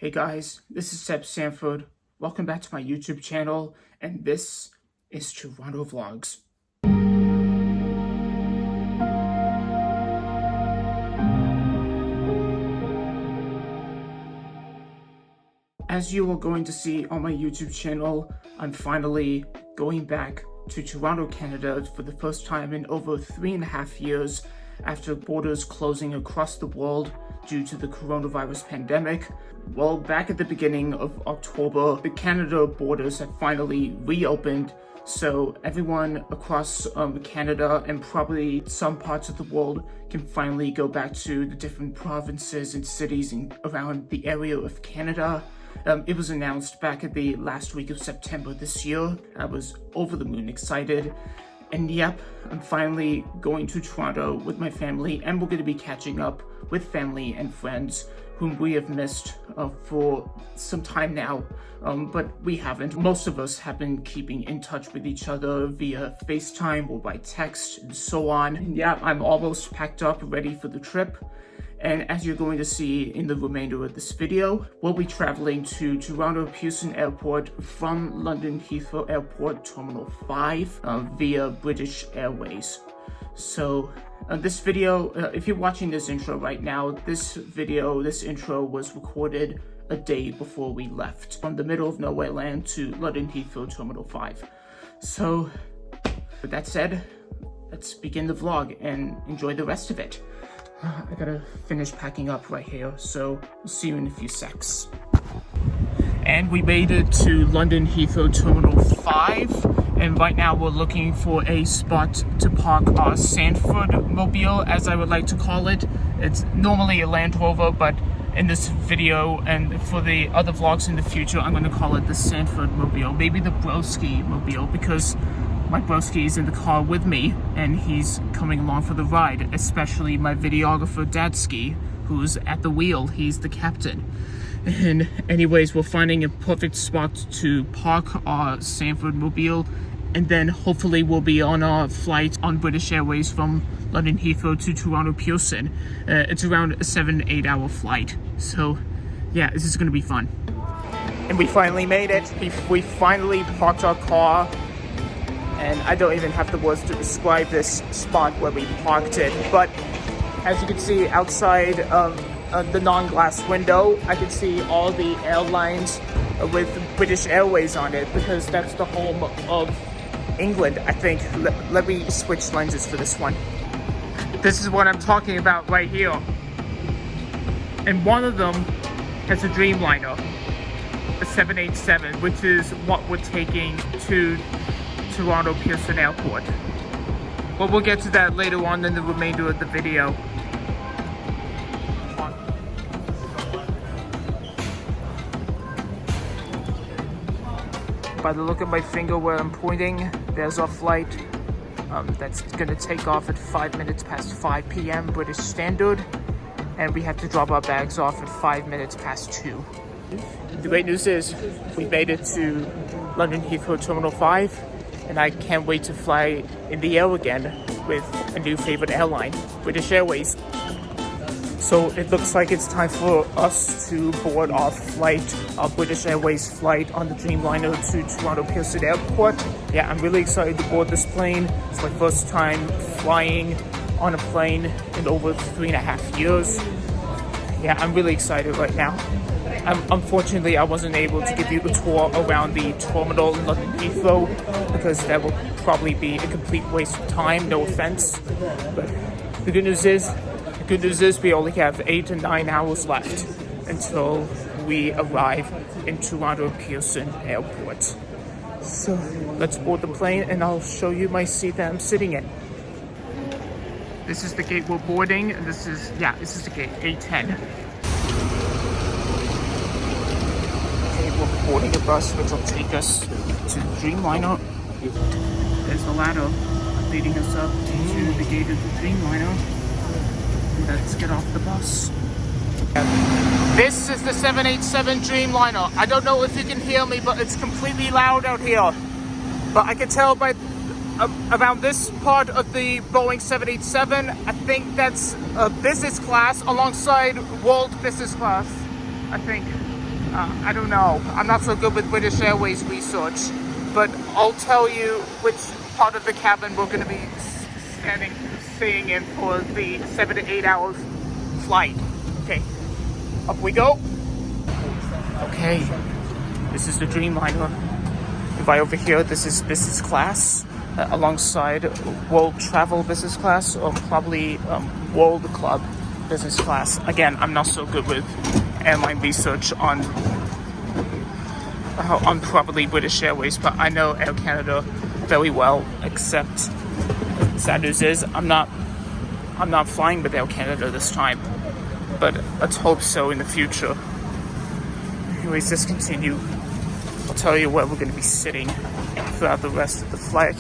Hey guys, this is Seb Sanford. Welcome back to my YouTube channel, and this is Toronto Vlogs. As you are going to see on my YouTube channel, I'm finally going back to Toronto, Canada for the first time in over 3.5 years after borders closing across the world due to the coronavirus pandemic. Well, back at the beginning of October, the Canada borders have finally reopened, so everyone across Canada and probably some parts of the world can finally go back to the different provinces and cities around the area of Canada. It was announced back at the last week of September this year. I was over the moon excited. And yep, I'm finally going to Toronto with my family, and we're going to be catching up with family and friends whom we have missed for some time now, but we haven't. Most of us have been keeping in touch with each other via FaceTime or by text and so on. And yeah, I'm almost packed up, ready for the trip. And as you're going to see in the remainder of this video, we'll be traveling to Toronto Pearson Airport from London Heathrow Airport Terminal 5 via British Airways. So this video, if you're watching this intro right now, this intro was recorded a day before we left from the middle of nowhere land to London Heathrow Terminal 5. So with that said, let's begin the vlog and enjoy the rest of it. I gotta finish packing up right here, so we'll see you in a few secs. And we made it to London Heathrow Terminal 5, and right now we're looking for a spot to park our Sanford mobile, as I would like to call it. It's normally a Land Rover, but in this video and for the other vlogs in the future, I'm going to call it the Sanford mobile, maybe the Broski mobile, because my broski is in the car with me and he's coming along for the ride, especially my videographer Dadski, who's at the wheel. He's the captain. And anyways, we're finding a perfect spot to park our Sanford mobile, and then hopefully we'll be on our flight on British Airways from London Heathrow to Toronto Pearson. It's around a 7-8 hour flight. So yeah, this is going to be fun. And we finally made it. We finally parked our car. And I don't even have the words to describe this spot where we parked it. But as you can see outside the non-glass window, I can see all the airlines with British Airways on it, because that's the home of England, I think. Let me switch lenses for this one. This is what I'm talking about right here. And one of them has a Dreamliner, a 787, which is what we're taking to Toronto Pearson Airport. But we'll get to that later on in the remainder of the video. By the look of my finger where I'm pointing, there's our flight. That's gonna take off at 5 minutes past 5 p.m. British Standard. And we have to drop our bags off at 5 minutes past 2. The great news is we made it to London Heathrow Terminal 5. And I can't wait to fly in the air again with a new favorite airline, British Airways. So it looks like it's time for us to board our British Airways flight on the Dreamliner to Toronto Pearson Airport. Yeah, I'm really excited to board this plane. It's my first time flying on a plane in over 3.5 years. Yeah, I'm really excited right now. Unfortunately, I wasn't able to give you a tour around the terminal in London Heathrow, because that will probably be a complete waste of time, no offense. But the good news is we only have 8 to 9 hours left until we arrive in Toronto Pearson Airport. So let's board the plane and I'll show you my seat that I'm sitting in. This is the gate we're boarding, and this is the gate, A10. We're boarding a bus which will take us to Dreamliner. There's the ladder leading us up to the gate of the Dreamliner. Let's get off the bus. This is the 787 Dreamliner. I don't know if you can hear me, but it's completely loud out here. But I can tell by around this part of the Boeing 787, I think that's business class alongside world business class, I think. I don't know. I'm not so good with British Airways research, but I'll tell you which part of the cabin we're going to be staying in for the 7 to 8 hours flight. Okay, up we go. Okay, this is the Dreamliner. Right over here, this is business class, alongside World Travel Business Class, or probably World Club Business Class. Again, I'm not so good with airline research on probably British Airways, but I know Air Canada very well, except sad news is I'm not flying with Air Canada this time, but let's hope so in the future. Anyways, let's continue. I'll tell you where we're going to be sitting throughout the rest of the flight.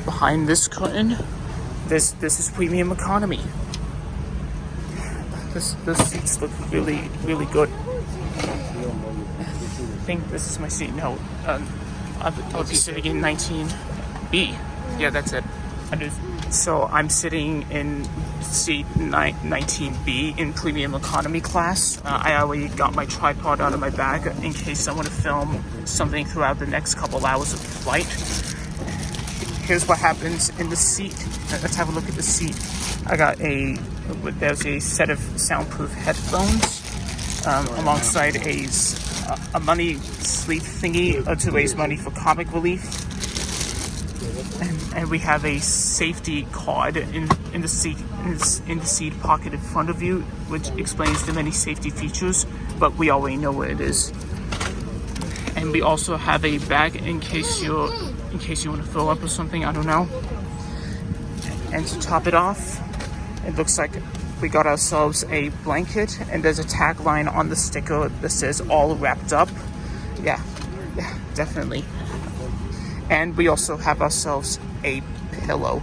Behind this curtain, this is premium economy. Those seats look really, really good. I think this is my seat. No, I'll be sitting in 19B. Yeah, that's it. So I'm sitting in seat 19B in premium economy class. I already got my tripod out of my bag in case I want to film something throughout the next couple hours of the flight. Here's what happens in the seat. Let's have a look at the seat. There's a set of soundproof headphones alongside a money sleeve thingy to raise money for comic relief. And we have a safety card in the seat pocket in front of you, which explains the many safety features, but we already know what it is. And we also have a bag in case you want to fill up or something. I don't know. And to top it off, it looks like we got ourselves a blanket, and there's a tagline on the sticker that says "all wrapped up." Yeah, definitely. And we also have ourselves a pillow,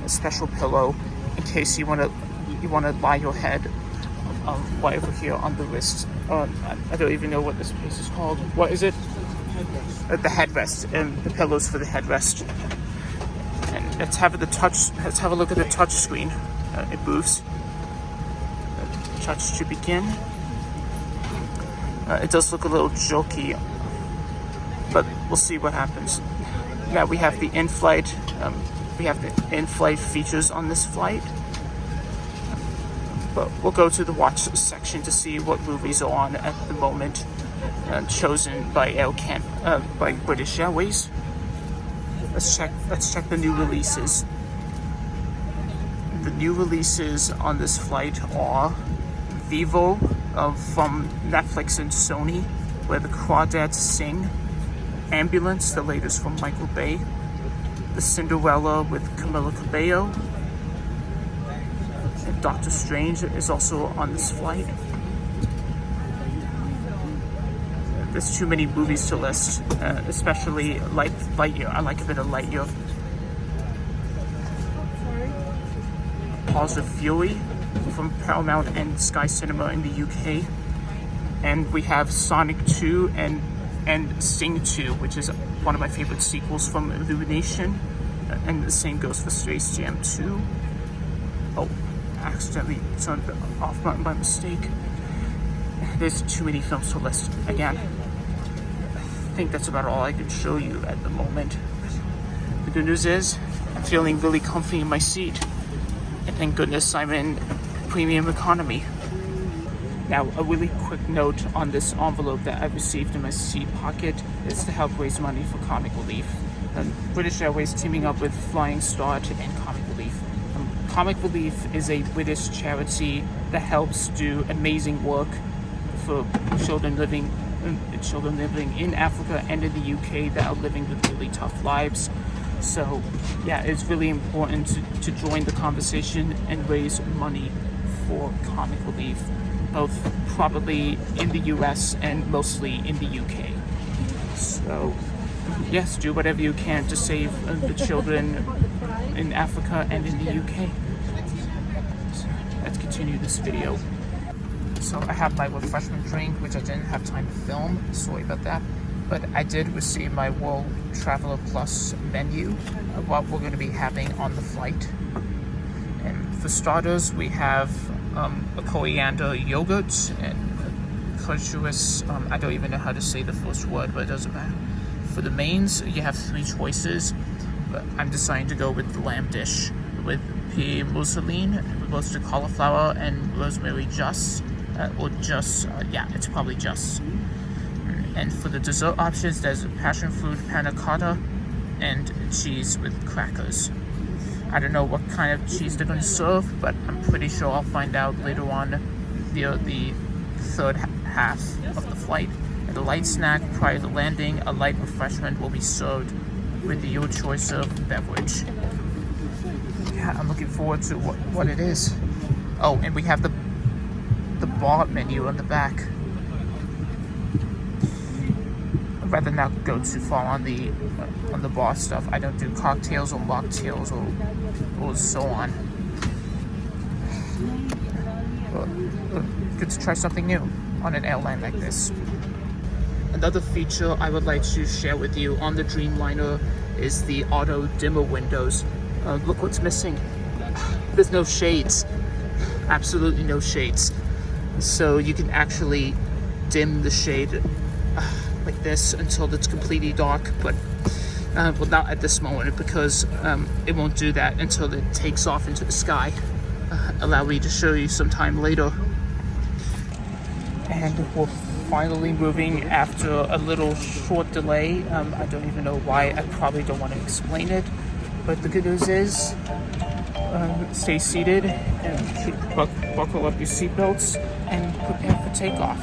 a special pillow, in case you want to lie your head right over here on the wrist. I don't even know what this place is called. What is it? The headrest, and the pillows for the headrest. And let's have a look at the touch screen. It moves. Touch to begin. It does look a little jokey, but we'll see what happens. Now we have the in-flight. We have the in-flight features on this flight. But we'll go to the watch section to see what movies are on at the moment, chosen by by British Airways. Let's check the new releases. The new releases on this flight are Vivo from Netflix and Sony, where the Crawdads Sing, Ambulance, the latest from Michael Bay, The Cinderella with Camila Cabello, and Doctor Strange is also on this flight. There's too many movies to list, especially Lightyear. I like a bit of Lightyear. Paws of Fury from Paramount and Sky Cinema in the UK. And we have Sonic 2 and Sing 2, which is one of my favorite sequels from Illumination. And the same goes for Space Jam 2. Oh, accidentally turned the off button by mistake. There's too many films to list again. I think that's about all I can show you at the moment. The good news is I'm feeling really comfy in my seat. And thank goodness I'm in premium economy. Now, a really quick note on this envelope that I received in my seat pocket is to help raise money for comic relief. British Airways teaming up with Flying Start and Comic Relief. Comic Relief is a British charity that helps do amazing work for children living in Africa and in the UK that are living with really tough lives. So yeah, it's really important to join the conversation and raise money for comic relief, both probably in the US and mostly in the UK. So yes, do whatever you can to save the children in Africa and in the UK. So let's continue this video. So I have my refreshment drink, which I didn't have time to film. Sorry about that. But I did receive my World Traveler Plus menu of what we're going to be having on the flight. And for starters, we have a coriander yogurt, and crunchless, I don't even know how to say the first word, but it doesn't matter. For the mains, you have 3 choices, but I'm deciding to go with the lamb dish with pea mousseline, roasted cauliflower, and rosemary just, yeah, it's probably just. And for the dessert options, there's passion fruit panna cotta and cheese with crackers. I don't know what kind of cheese they're going to serve, but I'm pretty sure I'll find out later on near the third half of the flight. And the light snack prior to landing, a light refreshment will be served with your choice of beverage. Yeah, I'm looking forward to what it is. Oh, and we have the bar menu on the back. I'd rather not go too far on the bar stuff. I don't do cocktails or mocktails or so on. Good to try something new on an airline like this. Another feature I would like to share with you on the Dreamliner is the auto dimmer windows. Look what's missing. There's no shades. Absolutely no shades. So you can actually dim the shade like this until it's completely dark, but well, not at this moment, because it won't do that until it takes off into the sky. Allow me to show you sometime later. And we're finally moving after a little short delay. I don't even know why. I probably don't want to explain it, but the good news is stay seated and buckle up your seatbelts and prepare for takeoff.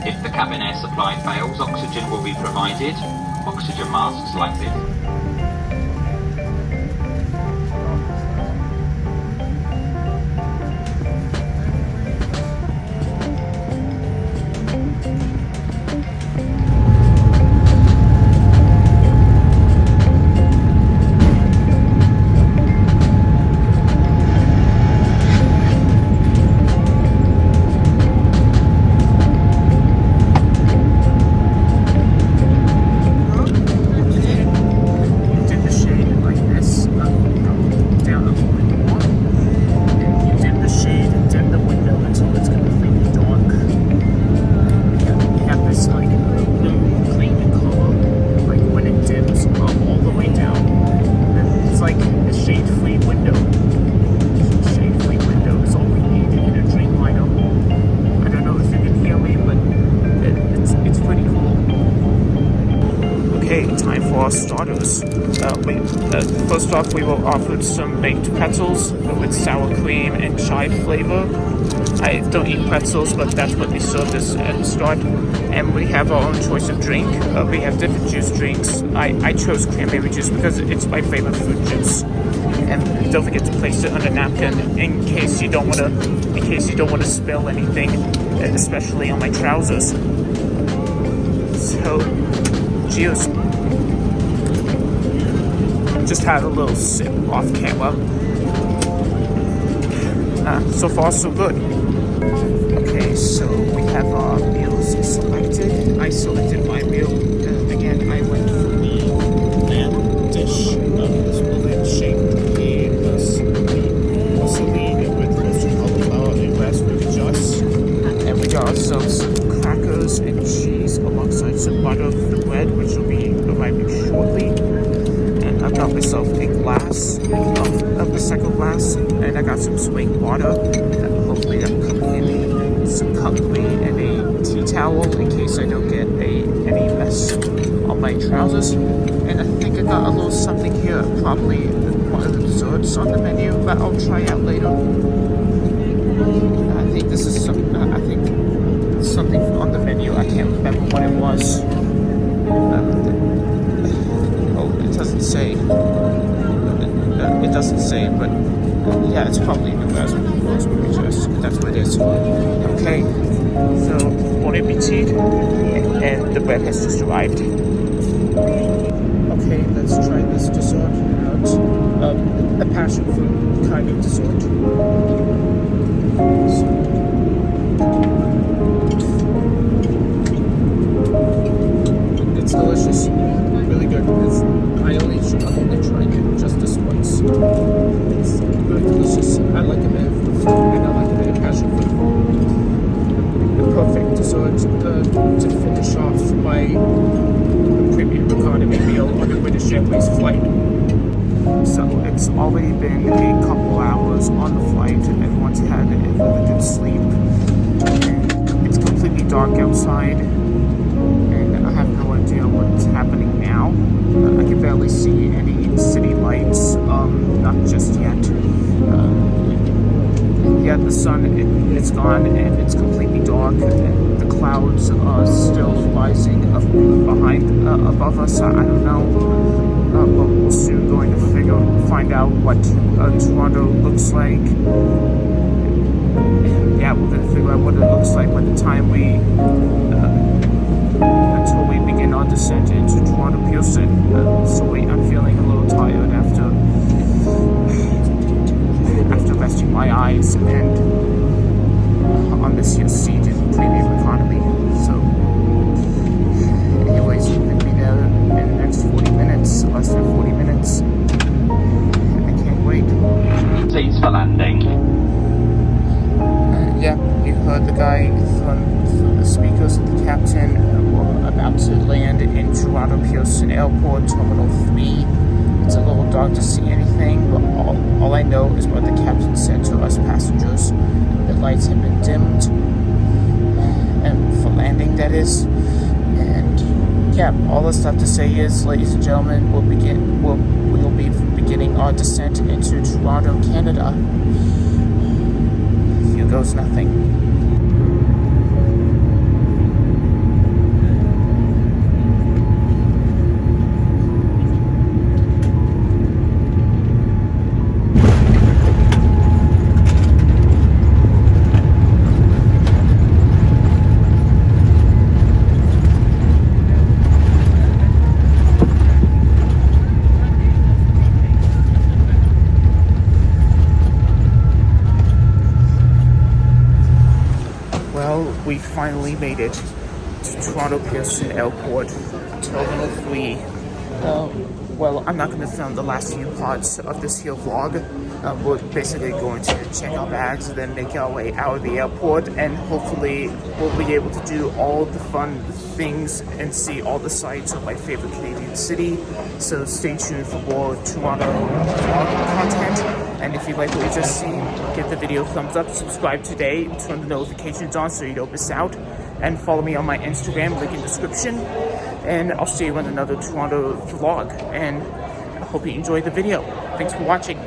If the cabin air supply fails, oxygen will be provided. Oxygen masks like this. Starters. First off, we were offered some baked pretzels with sour cream and chive flavor. I don't eat pretzels, but that's what they served us at the start. And we have our own choice of drink. We have different juice drinks. I chose cranberry juice because it's my favorite fruit juice. And don't forget to place it on a napkin in case you don't want to spill anything, especially on my trousers. So, cheers. Just had a little sip off camera. So far so good. Okay, so we have our meals selected. I selected my meal. Again, I went for the lamb dish. This bullet shaped the mousseline with roasted cauliflower and raspberry just. And we got ourselves some crackers and cheese alongside some butter for the bread, which will be arriving shortly. I got myself a glass of the second glass, and I got some swing water. Hopefully that will come handy. Some cutlery and a tea towel in case I don't get any mess on my trousers. And I think I got a little something here, probably one of the desserts on the menu that I'll try out later. I think this is something on the menu. I can't remember what it was. It doesn't say, but yeah, it's probably the raspberry juice. That's what it is. Okay, so bon appetit, and the bread has just arrived. Okay, let's try this dessert out. A passion fruit kind of dessert. It's delicious. Really good. I'm only trying it just this once. It's very delicious. I like it, man. finish off my premium economy meal on the British Airways flight. So it's already been a couple hours on the flight. Everyone's had a really good sleep. And it's completely dark outside, and I have no idea what's happening now. I can barely see any city lights, not just yet. Yeah, the sun, it's gone, and it's completely dark, and the clouds are still rising up above us. I don't know, but we're soon going to find out what Toronto looks like. And yeah, we're going to figure out what it looks like by the time until we begin our descent into Toronto Pearson. I'm feeling a little tired after resting my eyes and on this here seat in premium economy. So anyways, we're going to be there in the next 40 minutes, less than 40 minutes. I can't wait. Seats for landing. Yeah, you heard the guy through the speakers of the captain. We're about to land in Toronto Pearson Airport Terminal 3. It's a little dark to see anything, but all I know is what the captain said to us passengers. The lights have been dimmed, and for landing, that is. And yeah, all that's left to say is, ladies and gentlemen, we'll be beginning our descent into Toronto, Canada. Here goes nothing. We finally made it to Toronto Pearson Airport Terminal 3. Well, I'm not going to film the last few parts of this here vlog. We're basically going to check our bags and then make our way out of the airport, and hopefully we'll be able to do all the fun things and see all the sights of my favorite Canadian city. So stay tuned for more Toronto vlog content. And if you like what you just seen, give the video a thumbs up, subscribe today, turn the notifications on so you don't miss out, and follow me on my Instagram, link in description. And I'll see you in another Toronto vlog, and I hope you enjoyed the video. Thanks for watching.